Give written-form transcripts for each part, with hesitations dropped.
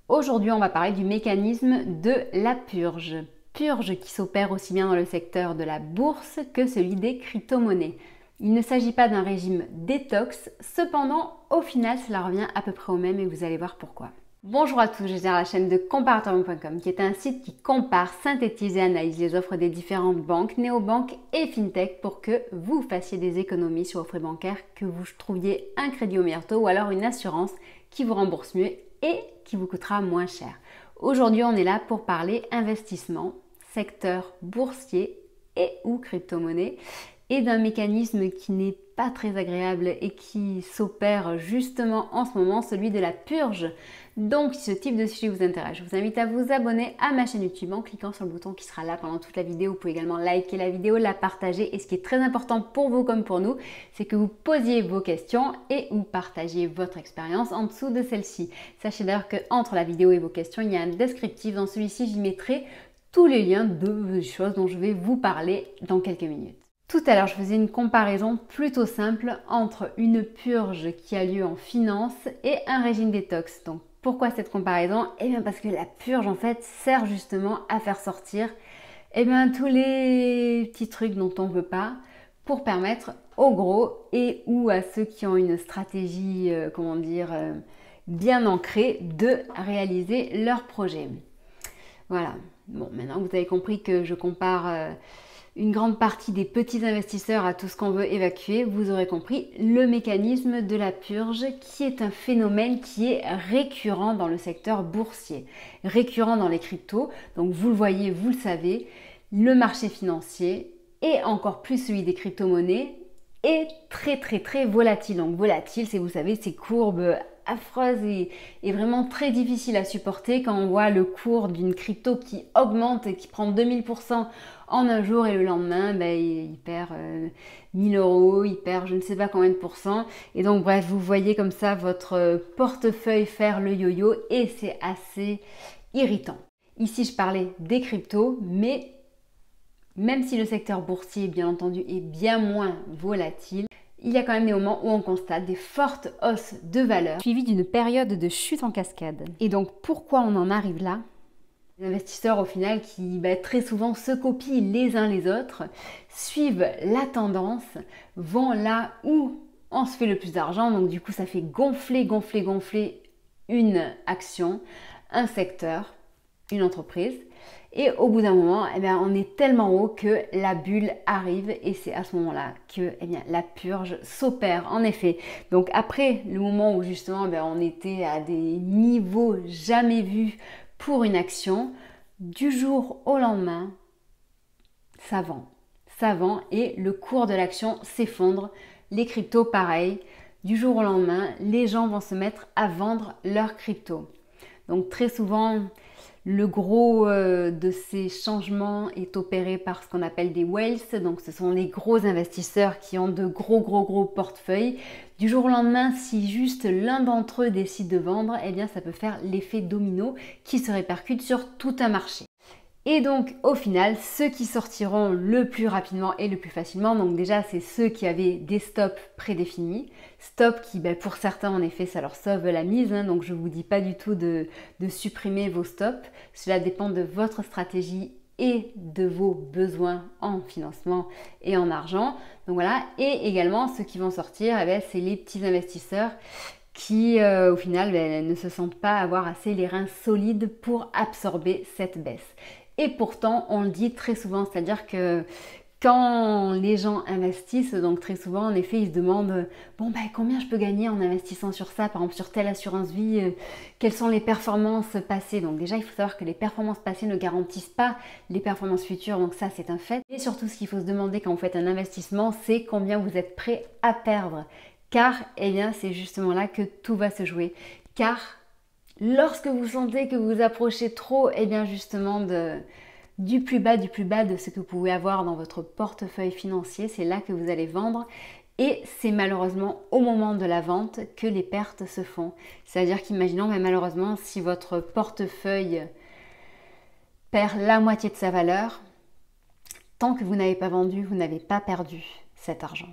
Aujourd'hui, on va parler du mécanisme de la purge. Purge qui s'opère aussi bien dans le secteur de la bourse que celui des crypto-monnaies. Il ne s'agit pas d'un régime détox, cependant, au final, cela revient à peu près au même et vous allez voir pourquoi. Bonjour à tous, je gère la chaîne de comparatorbank.com qui est un site qui compare, synthétise et analyse les offres des différentes banques, néobanques et fintech pour que vous fassiez des économies sur vos frais bancaires, que vous trouviez un crédit au meilleur taux ou alors une assurance qui vous rembourse mieux et qui vous coûtera moins cher. Aujourd'hui, on est là pour parler investissement, secteur boursier et ou crypto-monnaie et d'un mécanisme qui n'est pas très agréable et qui s'opère justement en ce moment, celui de la purge. Donc, si ce type de sujet vous intéresse, je vous invite à vous abonner à ma chaîne YouTube en cliquant sur le bouton qui sera là pendant toute la vidéo. Vous pouvez également liker la vidéo, la partager et ce qui est très important pour vous comme pour nous, c'est que vous posiez vos questions et ou partagiez votre expérience en dessous de celle-ci. Sachez d'ailleurs qu'entre la vidéo et vos questions, il y a un descriptif. Dans celui-ci, j'y mettrai tous les liens de choses dont je vais vous parler dans quelques minutes. Tout à l'heure, je faisais une comparaison plutôt simple entre une purge qui a lieu en finance et un régime détox. Donc, pourquoi cette comparaison? Eh bien, parce que la purge, en fait, sert justement à faire sortir tous les petits trucs dont on ne veut pas pour permettre aux gros et ou à ceux qui ont une stratégie, bien ancrée de réaliser leur projet. Voilà. Bon, maintenant vous avez compris que je compare une grande partie des petits investisseurs à tout ce qu'on veut évacuer, vous aurez compris le mécanisme de la purge qui est un phénomène qui est récurrent dans le secteur boursier, récurrent dans les cryptos. Donc vous le voyez, vous le savez, le marché financier et encore plus celui des crypto-monnaies est très volatile. Donc volatile, c'est, vous savez, ces courbes affreuse et vraiment très difficile à supporter quand on voit le cours d'une crypto qui augmente et qui prend 2000% en un jour et le lendemain, il perd 1000 euros, il perd je ne sais pas combien de pourcents. Et donc bref, vous voyez comme ça votre portefeuille faire le yo-yo et c'est assez irritant. Ici, je parlais des cryptos, mais même si le secteur boursier, bien entendu, est bien moins volatile, il y a quand même des moments où on constate des fortes hausses de valeur suivies d'une période de chute en cascade. Et donc pourquoi on en arrive là? Les investisseurs au final qui très souvent se copient les uns les autres, suivent la tendance, vont là où on se fait le plus d'argent, donc du coup ça fait gonfler une action, un secteur, une entreprise. Et au bout d'un moment, on est tellement haut que la bulle arrive et c'est à ce moment-là que la purge s'opère en effet. Donc après le moment où justement on était à des niveaux jamais vus pour une action, du jour au lendemain, ça vend et le cours de l'action s'effondre. Les cryptos pareil, du jour au lendemain, les gens vont se mettre à vendre leurs cryptos. Donc très souvent, le gros de ces changements est opéré par ce qu'on appelle des whales, donc ce sont les gros investisseurs qui ont de gros portefeuilles. Du jour au lendemain, si juste l'un d'entre eux décide de vendre, ça peut faire l'effet domino qui se répercute sur tout un marché. Et donc au final, ceux qui sortiront le plus rapidement et le plus facilement, donc déjà c'est ceux qui avaient des stops prédéfinis, stops qui pour certains en effet ça leur sauve la mise, donc je ne vous dis pas du tout de supprimer vos stops, cela dépend de votre stratégie et de vos besoins en financement et en argent. Donc voilà, et également ceux qui vont sortir, c'est les petits investisseurs qui au final ne se sentent pas avoir assez les reins solides pour absorber cette baisse. Et pourtant, on le dit très souvent, c'est-à-dire que quand les gens investissent, donc très souvent, en effet, ils se demandent combien je peux gagner en investissant sur ça, par exemple sur telle assurance vie, quelles sont les performances passées. Donc déjà, il faut savoir que les performances passées ne garantissent pas les performances futures, donc ça c'est un fait. Et surtout, ce qu'il faut se demander quand vous faites un investissement, c'est combien vous êtes prêt à perdre. Car, c'est justement là que tout va se jouer. Car lorsque vous sentez que vous approchez trop, justement du plus bas de ce que vous pouvez avoir dans votre portefeuille financier, c'est là que vous allez vendre. Et c'est malheureusement au moment de la vente que les pertes se font. C'est-à-dire qu'imaginons, malheureusement, si votre portefeuille perd la moitié de sa valeur, tant que vous n'avez pas vendu, vous n'avez pas perdu cet argent.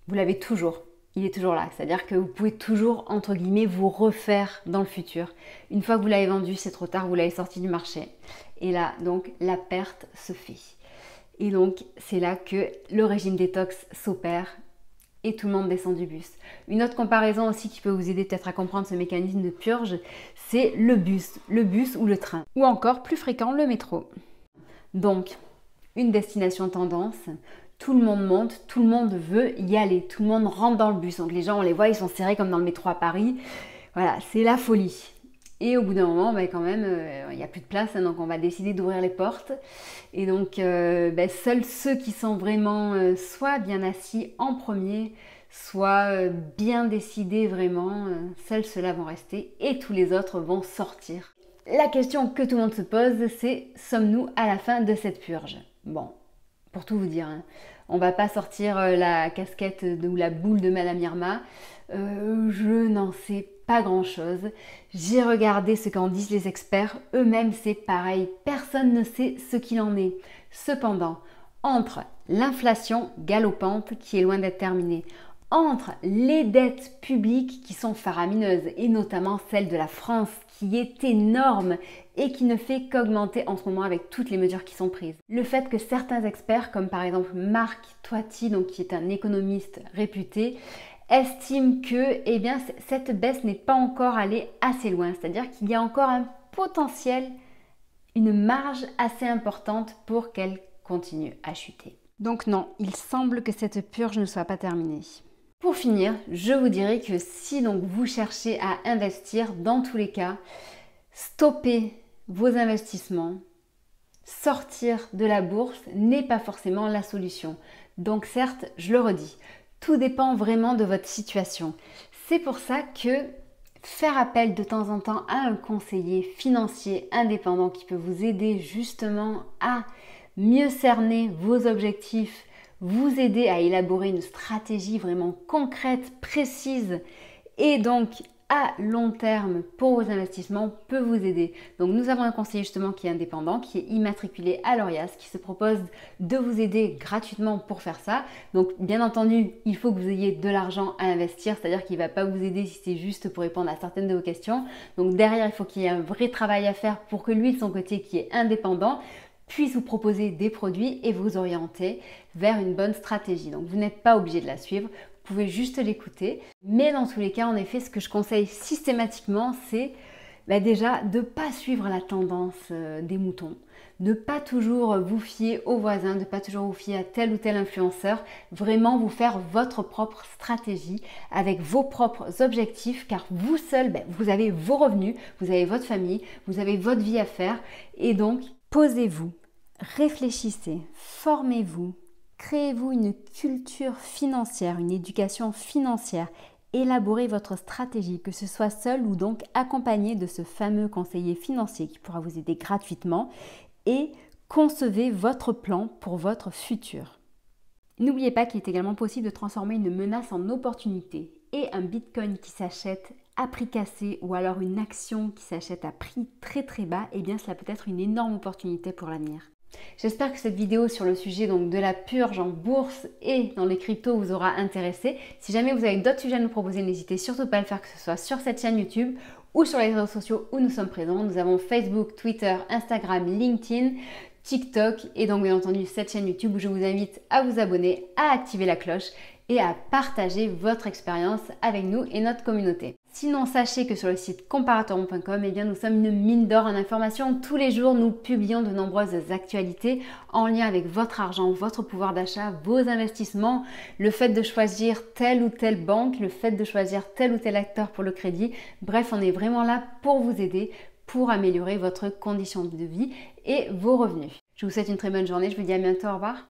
Vous l'avez toujours. il est toujours là. C'est-à-dire que vous pouvez toujours, entre guillemets, vous refaire dans le futur. Une fois que vous l'avez vendu, c'est trop tard, vous l'avez sorti du marché. Et là, donc, la perte se fait. Et donc, c'est là que le régime détox s'opère et tout le monde descend du bus. Une autre comparaison aussi qui peut vous aider peut-être à comprendre ce mécanisme de purge, c'est le bus ou le train. Ou encore, plus fréquent, le métro. Donc, une destination tendance, tout le monde monte, tout le monde veut y aller, tout le monde rentre dans le bus. Donc les gens, on les voit, ils sont serrés comme dans le métro à Paris. Voilà, c'est la folie. Et au bout d'un moment, quand même, il n'y a plus de place, hein, donc on va décider d'ouvrir les portes. Et donc, seuls ceux qui sont vraiment soit bien assis en premier, soit bien décidés vraiment, seuls ceux-là vont rester et tous les autres vont sortir. La question que tout le monde se pose, c'est sommes-nous à la fin de cette purge? Bon, pour tout vous dire, hein, on va pas sortir la casquette ou la boule de Madame Irma. Je n'en sais pas grand-chose. J'ai regardé ce qu'en disent les experts. Eux-mêmes, c'est pareil. Personne ne sait ce qu'il en est. Cependant, entre l'inflation galopante qui est loin d'être terminée, entre les dettes publiques qui sont faramineuses et notamment celle de la France qui est énorme et qui ne fait qu'augmenter en ce moment avec toutes les mesures qui sont prises. Le fait que certains experts, comme par exemple Marc Toiti, donc qui est un économiste réputé, estiment que cette baisse n'est pas encore allée assez loin, c'est-à-dire qu'il y a encore un potentiel, une marge assez importante pour qu'elle continue à chuter. Donc non, il semble que cette purge ne soit pas terminée. Pour finir, je vous dirais que si donc vous cherchez à investir, dans tous les cas, stopper vos investissements, sortir de la bourse n'est pas forcément la solution. Donc certes, je le redis, tout dépend vraiment de votre situation. C'est pour ça que faire appel de temps en temps à un conseiller financier indépendant qui peut vous aider justement à mieux cerner vos objectifs, vous aider à élaborer une stratégie vraiment concrète, précise et donc à long terme pour vos investissements peut vous aider. Donc nous avons un conseiller justement qui est indépendant, qui est immatriculé à l'Orias, qui se propose de vous aider gratuitement pour faire ça. Donc bien entendu, il faut que vous ayez de l'argent à investir, c'est-à-dire qu'il ne va pas vous aider si c'est juste pour répondre à certaines de vos questions. Donc derrière, il faut qu'il y ait un vrai travail à faire pour que lui de son côté qui est indépendant puisse vous proposer des produits et vous orienter vers une bonne stratégie. Donc vous n'êtes pas obligé de la suivre, vous pouvez juste l'écouter. Mais dans tous les cas, en effet, ce que je conseille systématiquement, c'est déjà de ne pas suivre la tendance des moutons, de ne pas toujours vous fier aux voisins, de ne pas toujours vous fier à tel ou tel influenceur, vraiment vous faire votre propre stratégie avec vos propres objectifs, car vous seul, vous avez vos revenus, vous avez votre famille, vous avez votre vie à faire et donc posez-vous. Réfléchissez, formez-vous, créez-vous une culture financière, une éducation financière, élaborez votre stratégie, que ce soit seul ou donc accompagné de ce fameux conseiller financier qui pourra vous aider gratuitement et concevez votre plan pour votre futur. N'oubliez pas qu'il est également possible de transformer une menace en opportunité et un bitcoin qui s'achète à prix cassé ou alors une action qui s'achète à prix très très bas, cela peut être une énorme opportunité pour l'avenir. J'espère que cette vidéo sur le sujet donc de la purge en bourse et dans les cryptos vous aura intéressé. Si jamais vous avez d'autres sujets à nous proposer, n'hésitez surtout pas à le faire, que ce soit sur cette chaîne YouTube ou sur les réseaux sociaux où nous sommes présents. Nous avons Facebook, Twitter, Instagram, LinkedIn, TikTok et donc bien entendu cette chaîne YouTube où je vous invite à vous abonner, à activer la cloche et à partager votre expérience avec nous et notre communauté. Sinon, sachez que sur le site comparatorron.com, nous sommes une mine d'or en informations. Tous les jours, nous publions de nombreuses actualités en lien avec votre argent, votre pouvoir d'achat, vos investissements, le fait de choisir telle ou telle banque, le fait de choisir tel ou tel acteur pour le crédit. Bref, on est vraiment là pour vous aider, pour améliorer votre condition de vie et vos revenus. Je vous souhaite une très bonne journée. Je vous dis à bientôt. Au revoir.